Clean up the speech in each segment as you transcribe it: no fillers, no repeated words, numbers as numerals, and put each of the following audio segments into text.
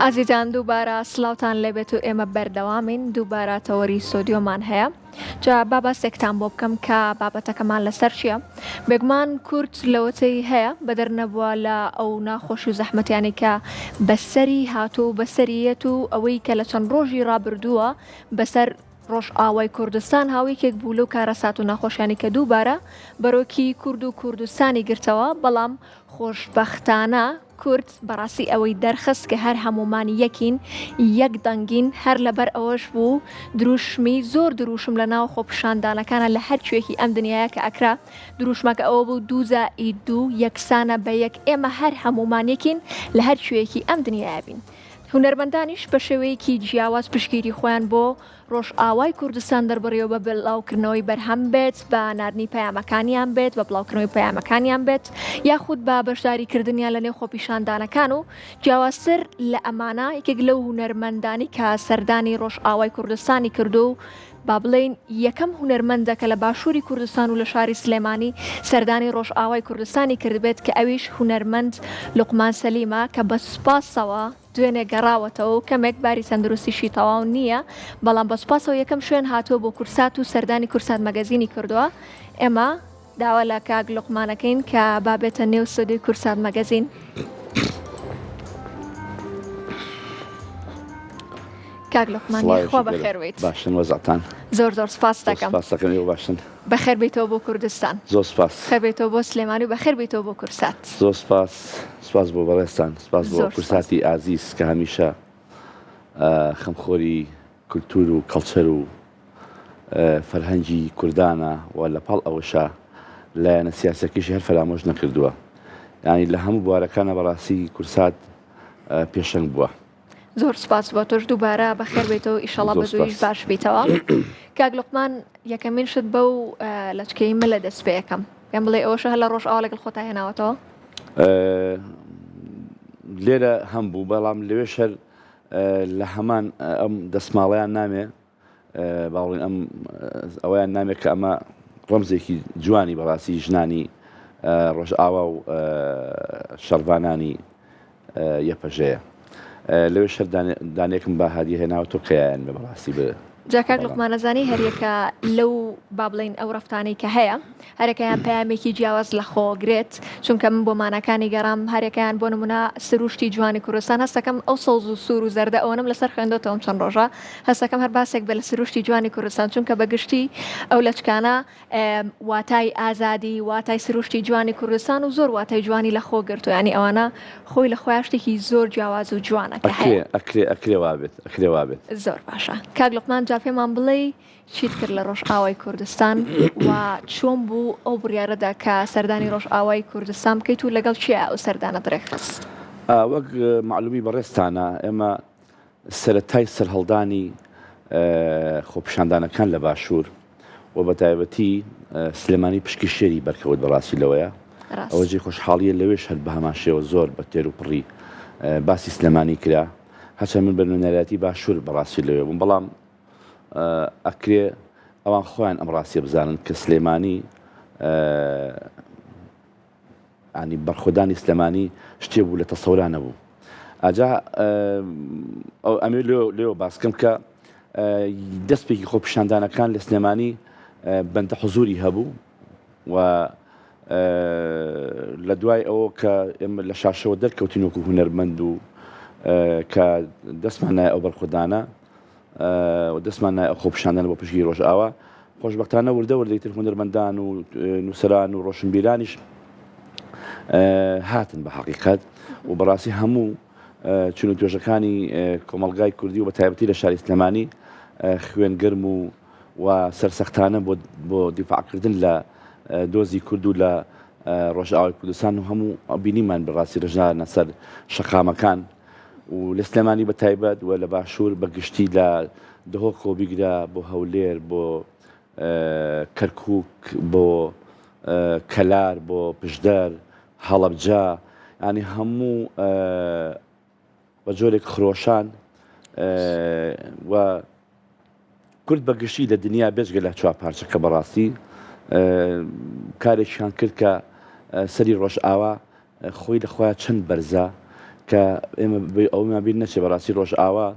ئازیزان دووبارە سڵاوتان لێبێت و ئێمە بەردەوامین دووبارە تەوەری سۆدیۆمان هەیە. جا بابەستێکتان بۆ بکەم کە بابەتەکەمان لەسەر چییە؟ بێگومان کورد لەوەتەی هەیە بەدەر نەبووە لە ئەو ناخۆشی و زەحمەتیانی کە بەسەری هاتوو بەسەریەت و ئەوەی کە لە چەند ڕۆژی ڕابردووە بەسەر ڕۆژ ئاوای کوردستان هاویکێک بوو لەو کارەسات و ناخۆشیانی کە دووبارە بەرۆکی کورد و کوردستانی گرتەوە، بەڵام خۆشبەختانە کورد بەڕاستی ئەوەی دەرخست کە هەر هەمومان یەکین یەک دەنگین هەر لەبەر ئەوەش بوو دروشمی زۆر دروشم لە ناو خۆپشاندانەکانە لە هەر کوێکی ئەم دنیاە کە ئەکرا دروشمەکە ئەوە بوو دووزائیدی دوو یەکسانە بە یەک ئێمە هەر هەمومان یەکین لە هەر کوێکی ئەم دنیاە بین. هونەرمەندانیش بە شێوەیەکی جیاواز پشگیری خۆیان بۆ ڕۆژ ئاوای کوردستان دەربڕیەوە بە بڵاوکردنەوەی بەرهەم بێت، بە ناردنی پەیامەکانیان بێت، بە بڵاوکردنەوەی پەیامەکانیان بێت، یاخود بە بەشداریکردنیان لە نێو خۆپیشاندانەکان و جیاوازتر لە ئەمانە یەکێک لەو هونەرمەندانی کە سەردانی ڕۆژ ئاوای کوردستانی کردو و با بڵێن یەکەم هونەرمەندەکە لە باشووری کوردستان و لە شاری سلێمانی سەردانی ڕۆژ ئاوای کوردستانی کردبێت کە ئەویش هونەرمەند لوقمان سەلیمە کە بە سوپاسەوە دوێنێ گەڕاوەتەوە و کەمێک باری تەندروستیشی تەواو نییە، بەڵام بە سوپاسەوە یەکەم شوێن هاتووە بۆ کورسات و سەردانی کورسات مەگەزینی کردووە. ئێمە داوا لە کاک لوقمانەکەین کە بابێتە نێو سودی کورسات مەگەزین. کاک لوقمانی خۆ بەخێربێت. باشن وەزعتان زۆر زۆر سپاس دەکەم. سپاسەکەم باشن. بەخێر بیتەوە بۆ کوردستان. زۆر سپاس. خێر بیتەوە بۆ سلێمانی و بەخێر بیتەوە بۆ کورسات. زۆر سپاس. سپاس بۆ بەڕێستان، سپاس بۆ کورساتی ئازیز کە هەمیشە خەمخۆری کولتور و کەڵچەر و فەرهەنگی کوردانە و لە پاڵ ئەوەشە لایەنە سیاسەکەیشی هەر فەرامۆژ نەکردووە. یعنی لە هەموو بوارەکانە بەڕاستی کورسات پێشەنگ بووە. زۆر سپاس بۆ تۆش دووبارە بەخێر بیتەوە ئیشەڵا بەزوویش باش بیتەوە. کاک لوقمان یەکەمین شت بەو لەچکەی مە لە دەست پێ یەکەم پێم بڵێ ئەوەشە هە لە ڕۆژ ئاوا لەگەڵ خۆتا هێناوەتەوە؟ لێرە هەم بوو، بەڵام لەوێ شەر لە هەمان ئەم دەستماڵەیان نامێ باڵین ئەم ئەویان نامێت کە ئەمە ڕەمزێکی جوانی بەڕاستی ژنانی ڕۆژ ئاوا و شەڕڤانانی یەپەژەیە. لەوێ شەر دانێکم بە هادی هێناوەتەوە کەیان بە بەڕاستی بێ. جاکاک لوقمانەزانی هەریەکە لەو با بڵێن ئەو ڕفتانەی کە هەیە هەرەکەیان پەیامێکی جیاواز لە خۆگرێت، چونکە من بۆ مانەکانی گەڕام هەرێکیان بۆ نمونە سروشتی جوانی کوردستان هەستەکەم ئەو سەوز و سوور و زەردە ئەوەنم لەسەر خوێندەوەم چەند ڕۆژە هەستەکەم هەر باسێک بە لە سروشتی جوانی کوردستان، چونکە بەگشتی ئەو لەچکانە واتای ئازادی، واتای سروشتی جوانی کوردستان و زۆر واتای جوانی لە خۆ گرتو، ینی ئەوانە خۆی لە خۆیان شتێکی زۆر جیاواز و جوانە کە هەیە. ئەکرێوا بێت. زۆر باشە. کاک لوقمان پێمان بڵێ چیت کرد لە ڕۆژ ئاوای کوردستان و چۆن بوو ئەو بڕیارەدا کە سەردانی ڕۆژ ئاوای کوردستان بکەیت و لەگەڵ چیە ئەو سەردانە دڕێخست؟ وەک معلومی بەڕێستانە ئێمە سەرەتای سەرهەڵدانی خۆپیشاندانەکان لە باشوور و بە تایبەتی سلێمانی پشکی شێری بەرکەوت بەڕاستی لەوەیە، ئەوە جێ خۆشحاڵیە لەوێش هەر بە هەماشەوە زۆر بە تێر و پڕی باسی سلێمانی کرا، هەچە من بە نوێنەرەتی باشوور بەڕاستی لەوێ بووم، بەڵام ئەکرێ ئەوان خۆیان ئەم ڕاستیە بزانن کە سلێمانی ینی بەرخۆدانی سلێمانی شتێ بوو لە تەسەورانە بوو. ئاجا ئەمێ لێوە باسکەم کە دەستپێکی خۆپیشاندانەکان لە سلێمانی بەندە حوزوری هەبوو و لە دوای ئەوە کە ئێمە لە شاشەوە دەرکەوتین وەکو هونەرمەند و کە دەستمان نایە ئەو بەرخۆدانە و دەستمان نایە ئەو خۆپیشاندانە بۆ پشگیری ڕۆژ ئاوا، خۆشبەختانە وردە وردەیتر هونەرمەندان و نووسەران و ڕۆشنبیرانیش هاتن بە حەقیقەت و بەڕاستی هەموو چون و توێژەکانی کۆمەڵگای کوردی و بە تایبەتی لە شاری سلێمانی خوێنگەرم و سەرسەختانە بۆ دیفاعکردن لە دۆزی کورد و لە ڕۆژ ئاوای کوردستان و هەموو بینیمان بەڕاستی ڕژنانە سەر شەقامەکان و لە سلێمانی بە تایبەت و لە باشوور بەگشتی لە دهۆ کۆبیگرا بۆ هەولێر بۆ کەرکووک بۆ کەلار بۆ پشدەر هەڵەبجا، ینی هەموو بە جۆرێک خرۆشان و کورد بەگشتی لە دنیا بێژگە لە چوار پارچەکە بەڕاستی کارێکیان کرد کە سەری ڕۆژ ئاوا خۆی لە خۆیان چەند بەرزە کە ئێمە ئەومان بیر نەچێ بەڕاستی ڕۆژ ئاوا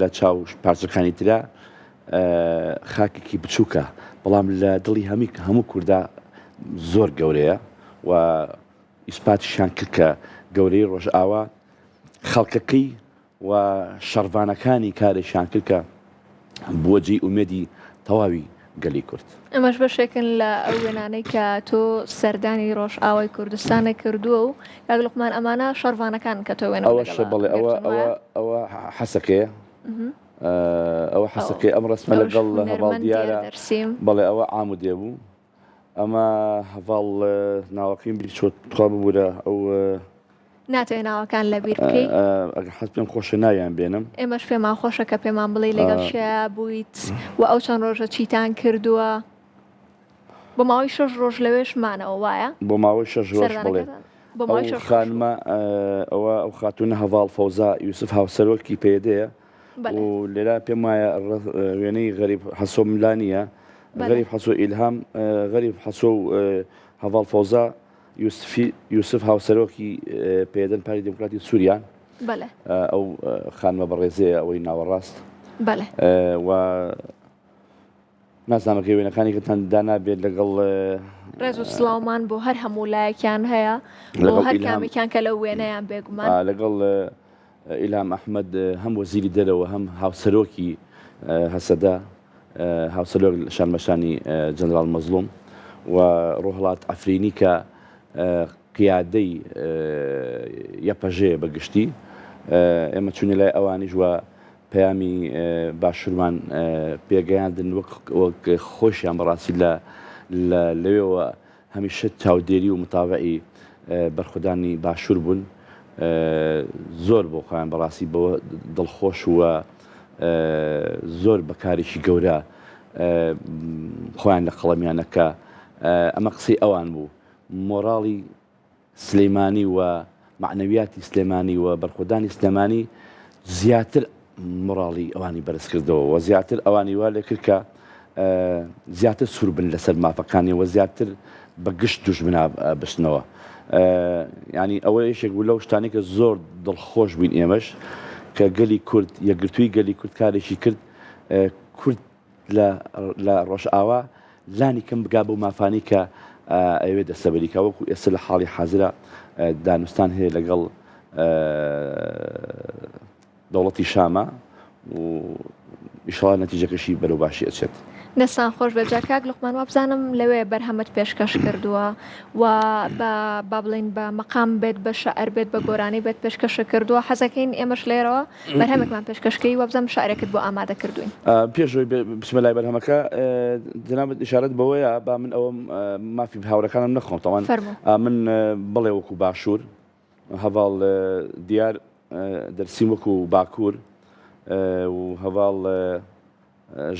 لە چاو پارچەکانی ترا خاکێکی بچووکە بەڵام لە دڵی هەموو کووردا زۆر گەورەیە و ئیسپاتیشان کرد کە گەورەی ڕۆژ ئاوا خەڵکەکەی و شەڕڤانەکانی کارێکیان کرد کە بۆجێی ئومێدی تەواوی گەلی کورد. ئەمەش بەشێکن لە ئەو وێنانەی کە تۆ سەردانی ڕۆژ ئاوای کوردستانە کردووە و کاک لوقمان ئەمانە شەڕڤانەکان کە تۆ وێنە ئەوە بڵێ ئەوە حەسەکەیە ئەوە حەسەکەی ئەم ڕسمە لەگەڵ هەواڵ دیارە بەڵێ ئەوە ئامودێ بوو ئەمە هەواڵ ناوەکەیم بیر چۆ تخوا ببوورە ئەو ناتوێ ناوەکان لەبیر بکەیت ئەگەر حەز پێم خۆشە ناویان بێنم ئێمەش پێمان خۆشە کە پێمان بڵێ لەگەڵ شێ بوویت و ئەو چەند ڕۆژە چیتان کردووە بۆ ماوەی 6 ڕۆژ لەوێشمانەوە وایە بۆ ماوەی 6 ڕۆژ بڵێ ئەو خانمە ئەوە ئەو خاتونە هەواڵ فەوزا یوسف هاوسەرۆکی پێدەیە و لێرا پێم وایە وێنەی غەریب حەسۆ ملانیە غەریب حەسۆ ئیلهام غەریب حەسۆ و هەواڵ فەوزا یوسف هاوسەرۆکی پێدەن پاری دموکراتی سووریان ئەو خانمە بەڕێزەیە ئەوەی ناوەڕاست و نازانمەکە وێنەکانی کەتان دانابێت لەگەڵ ڕێز و سڵاومان بۆ هەر هەموو لایەکیان هەیە بۆ هەر کامێکیان کە لەو وێنەیان بێگومان لەگەڵ ئیلهام ئەحمەد هەم وەزیری دەرەوە هەم هاوسەرۆکی هەسەدا هاوسەرۆک شانمەشانی جەنەرال مەزلوم و ڕۆهڵات ئەفرینی کە قیادەی یەپەژێ بەگشتی ئێمە چوونی لای ئەوانیش وە پەیامی باشوورمان پێگەیاندن وەک خۆشیان بەڕاستی لەوێەوە هەمیشە چاودێری و متابعی بەرخودانی باشوور بوون زۆر بۆ خۆیان بەڕاستی بەوە دڵخۆش وە زۆر بەکارێکی گەورە خۆیان لە قەڵەمیانەکە ئەمە قسەی ئەوان بوو مۆراڵی سلەیمانی و معنەویاتی سلێمانی و بەرخۆدانی سلێمانی زیاتر مۆراڵی ئەوانی بەرز کردەوە و زیاتر ئەوانی وا لێ کرد کە زیاتر سوور بن لەسەر مافەکانی و زیاتر بە گشت دوژمنا بشنەوە ینی ئەوە یەکێک بوو لەو شتانی کە زۆر دڵخۆش بووین ئێمەش کە گەلی کورد یەکگرتووی گەلی کورد کارێکی کرد کورد لە ڕۆژ ئاوا لانی کەم بگا بۆ مافانی کە ئەوێ دەستەبەریکە وەکو ئێستا لە حاڵی حازرە دانوستان هەیە لەگەڵ دەوڵەتی شامە و ئیشەڵا نەتیجەکەشی بەرەو باشی ئەچێت. دەستان خۆش بە جاکاک لوقمان وابزانم لەوێ بەرهەمت پێشکەش کردووە و با بڵین بە مەقام بێت بە شەعر بێت بە گۆرانی بێت پێشکەشە کردووە حەزەکەین ئێمەش لێرەوە بەرهەمێکمان پێشکەشکەی وابزانم شعرێکت بۆ ئامادە کردوین. پێشەوەی بچمە لای بەرهەمەکە جنابەت ئیشارەت بەوەیە با من ئەوە مافی هاوڕەکانم نەخۆم تەوان من بڵێ وەکو باشوور هەواڵ دیار دەرسیم وەکو باکوور و هەواڵ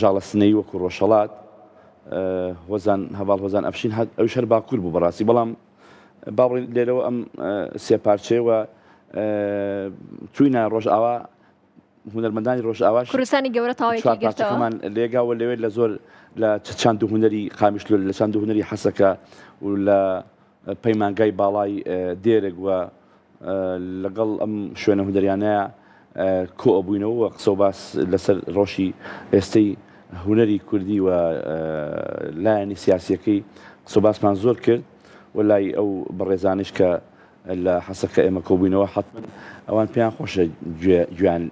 ژاڵە سنەی وەکو ڕۆژهەڵات هۆزان هەواڵ هۆزان ئەفشین ئەوش هەر باکوور بوو بەڕاستی بەڵام باڵی لێرەوە ئەم سێپارچەوە چووینە ڕۆژ ئاوا هونەرمەندانی ڕۆژ ئاواش کوردستانی گەورە تاوێکیگرتەوە لێگاوە لەوێ لە زۆر لە چاند و هونەری خامیشلول لە چاند و هونەری حەسەکە و لە پەیمانگای باڵای دێرێک وە لەگەڵ ئەم شوێنە هونەریانەیە کۆ ئەبووینەوە و قسە و باس لەسەر ڕۆژی ئێستەی هونەری کوردی و لایەنی سیاسیەکەی قسە و باسمان زۆر کرد و لای ئەو بەڕێزانش کە لە حەسەکە ئێمە کۆبووینەوە حتمن ئەوان پێیان خۆشە گویان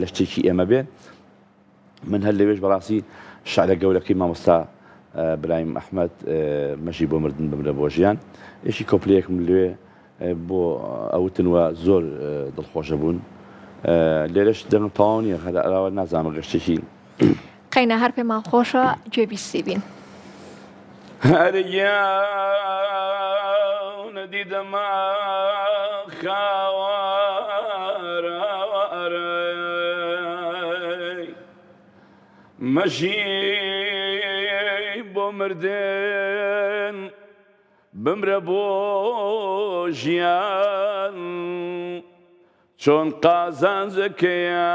لە شتێکی ئێمە بێ من هەر لەوێش بەڕاستی شعرە گەورەکەی مامۆستا برایم ئەحمەد مەژی بۆ مردن بمرە بۆ ژیان یەکی کۆپلەیەکم لێ بۆ ئەوتن وە زۆر دڵخۆشە بوون لێرەش دەم تەواو نییە هەراوە نازانمە گەشتێکی قەینە هەر پێمان خۆشە گوێبیستی بین هەریان دیدەما خاوەڕەی مەژی بۆ مردن بمرە بۆ ژیان چۆن قازانجەکەیە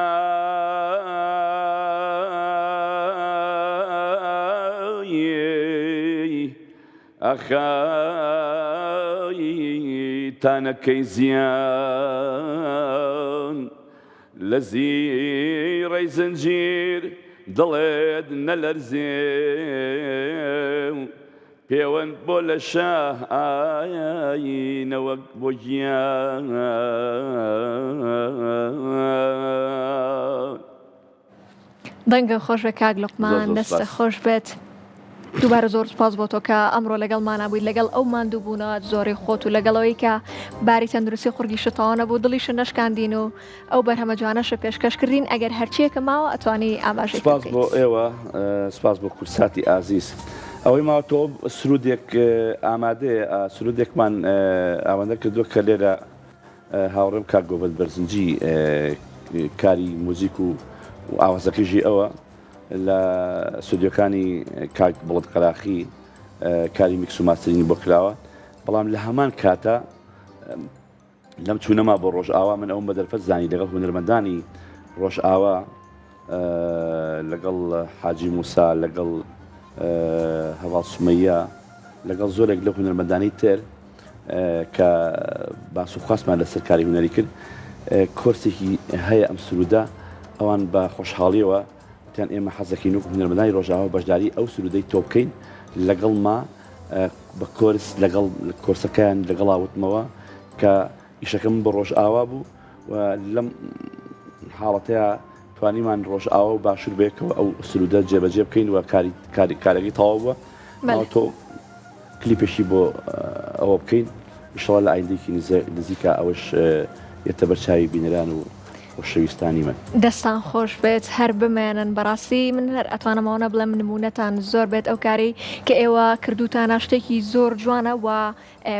ئەخای تانەکەی زیان لە زیرەی زنجیر دڵێت نەلەرزێ پەیوەند بۆ لە شاه ئاینەوە بۆ گیان دەنگە خۆش بێ کاک لوقمان دەستە خۆش بێت دووبارە زۆر سپاس بۆ تۆ کە ئەمڕۆ لەگەڵمانە بوویت لەگەڵ ئەو ماندوو بوونەوە زۆری خۆت و لەگەڵەوەی کە باری تەندروستی خوڕگی شتەوانە بوو دڵیش نەشکاندین و ئەو بەرهەمە جوانەشە پێشکەشکردین ئەگەر هەرچیەکە ماوە ئەتوانی ئاماژەی سپاس بۆ ئێوە سپاس بۆ کورساتی ئازیز ئەوەی ماوە تۆ سرودێک ئامادەیە سرودێکمان ئامادە کردووە کە لێرە هاوڕێم کاک گۆڤەت بەرزنجی کاری موزیک و ئاوازەکەژی ئەوە لە سودیۆکانی کاک بڵند قەلاخی کاری میکس و ماسترینی بۆ کراوە بەڵام لە هەمان کاتە لەم چوونەما بۆ ڕۆژئاوا من ئەوم بە دەرفەت زانی لەگەڵ هونەرمەندانی ڕۆژئاوا لەگەڵ حاجی موسا لەگەڵ هەواڵ سومەیە لەگەڵ زۆرێک لە هونەرمەندانی تر کە باس و خواستمان لەسەر کاری هونەری کرد کۆرسێکی هەیە ئەم سرودە ئەوان بە خۆشحاڵیەوە تیان ئێمە حەزەکەین و هونەرمەندانی ڕۆژئاوا بەشداری ئەو سرودەی تۆ بکەین لەگەڵ ما بە کۆرس لەگەڵ کۆرسەکەیان لەگەڵ ئاوتمەوە کە ئیشەکەم بە ڕۆژئاوا بوو و لەم حاڵەتەیە توانیمان ڕۆژئاوا و باشوور بێکەوە ئەو سرودە جێبەجێ بکەین و کارێکی تەواو بووە تۆ کلیپێکی بۆ ئەوە بکەین ئینشەڵا لە ئایندەیەکی نزیکە ئەوەش یێتە بەرچاوی بینەران و خۆشەویستانی من دەستان خۆش بێت هەر بمێنن بەڕاستی من هەر ئەتوانمەوە بڵێم نمونەتان زۆر بێت ئەو کاری کە ئێوە کردوتانە شتێکی زۆر جوانە و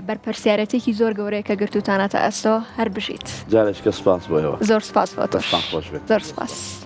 بەرپرسیارەتێکی زۆر گەورەیە کە گرتوتانەتە ئەستۆ هەر بژیت جارێککە سپاس بۆ ئێوە زۆر سپاس بۆ تۆ دەستان خۆش بێت زۆر سپاس.